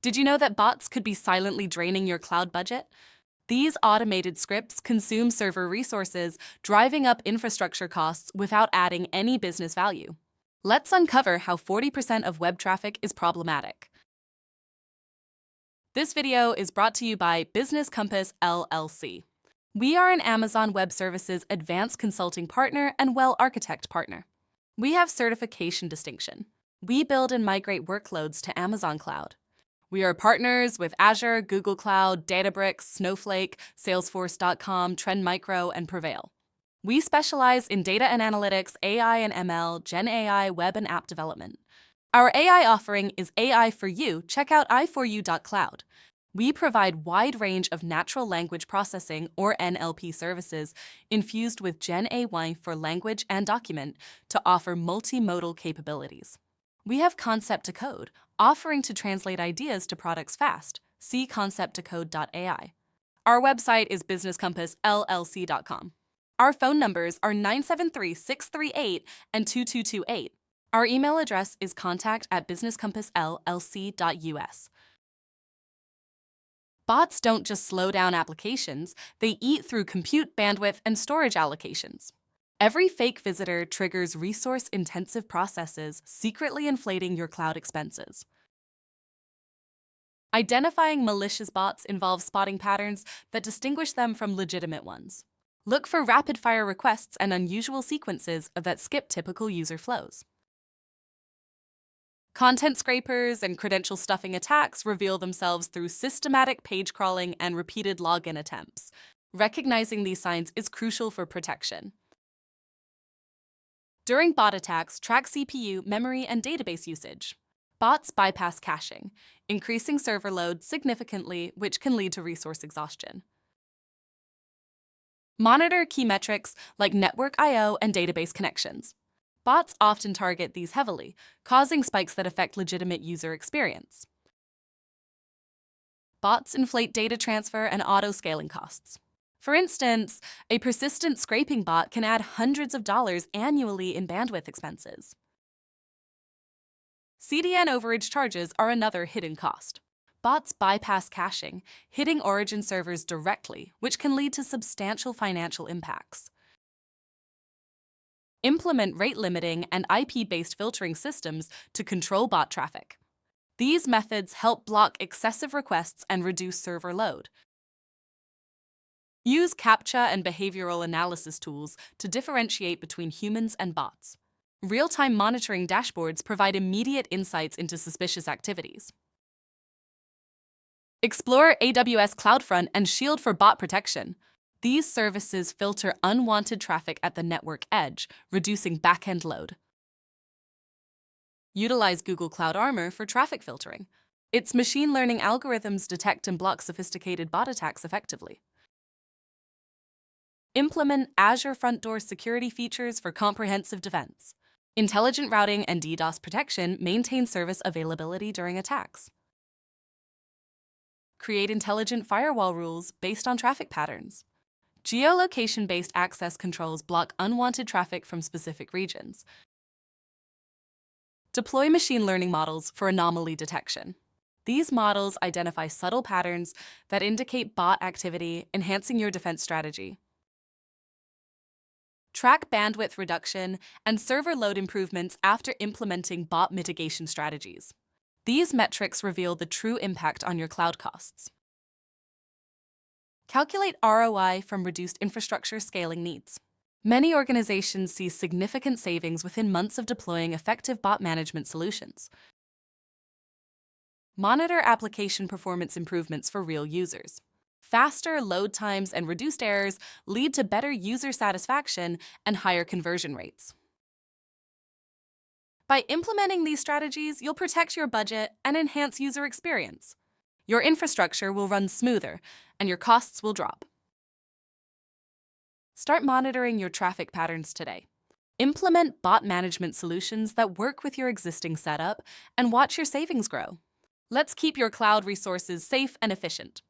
Did you know that bots could be silently draining your cloud budget? These automated scripts consume server resources, driving up infrastructure costs without adding any business value. Let's uncover how 40% of web traffic is problematic. This video is brought to you by BusinessCompassLLC. We are an Amazon Web Services advanced consulting partner and well-architect partner. We have certification distinction. We build and migrate workloads to Amazon Cloud. We are partners with Azure, Google Cloud, Databricks, Snowflake, Salesforce.com, Trend Micro, and Prevail. We specialize in data and analytics, AI and ML, Gen AI, web and app development. Our AI offering is AI for You. Check out i4u.cloud. We provide wide range of natural language processing, or NLP services, infused with Gen AI for language and document to offer multimodal capabilities. We have concept to code, offering to translate ideas to products fast. See concept2code.ai. Our website is businesscompassllc.com. Our phone numbers are 973-638 and 2228. Our email address is contact@businesscompassllc.us. Bots don't just slow down applications, they eat through compute bandwidth and storage allocations. Every fake visitor triggers resource-intensive processes, secretly inflating your cloud expenses. Identifying malicious bots involves spotting patterns that distinguish them from legitimate ones. Look for rapid-fire requests and unusual sequences that skip typical user flows. Content scrapers and credential stuffing attacks reveal themselves through systematic page crawling and repeated login attempts. Recognizing these signs is crucial for protection. During bot attacks, track CPU, memory, and database usage. Bots bypass caching, increasing server load significantly, which can lead to resource exhaustion. Monitor key metrics like network I/O and database connections. Bots often target these heavily, causing spikes that affect legitimate user experience. Bots inflate data transfer and auto-scaling costs. For instance, a persistent scraping bot can add hundreds of dollars annually in bandwidth expenses. CDN overage charges are another hidden cost. Bots bypass caching, hitting origin servers directly, which can lead to substantial financial impacts. Implement rate limiting and IP-based filtering systems to control bot traffic. These methods help block excessive requests and reduce server load. Use CAPTCHA and behavioral analysis tools to differentiate between humans and bots. Real-time monitoring dashboards provide immediate insights into suspicious activities. Explore AWS CloudFront and Shield for bot protection. These services filter unwanted traffic at the network edge, reducing backend load. Utilize Google Cloud Armor for traffic filtering. Its machine learning algorithms detect and block sophisticated bot attacks effectively. Implement Azure Front Door security features for comprehensive defense. Intelligent routing and DDoS protection maintain service availability during attacks. Create intelligent firewall rules based on traffic patterns. Geolocation-based access controls block unwanted traffic from specific regions. Deploy machine learning models for anomaly detection. These models identify subtle patterns that indicate bot activity, enhancing your defense strategy. Track bandwidth reduction and server load improvements after implementing bot mitigation strategies. These metrics reveal the true impact on your cloud costs. Calculate ROI from reduced infrastructure scaling needs. Many organizations see significant savings within months of deploying effective bot management solutions. Monitor application performance improvements for real users. Faster load times and reduced errors lead to better user satisfaction and higher conversion rates. By implementing these strategies, you'll protect your budget and enhance user experience. Your infrastructure will run smoother, and your costs will drop. Start monitoring your traffic patterns today. Implement bot management solutions that work with your existing setup and watch your savings grow. Let's keep your cloud resources safe and efficient.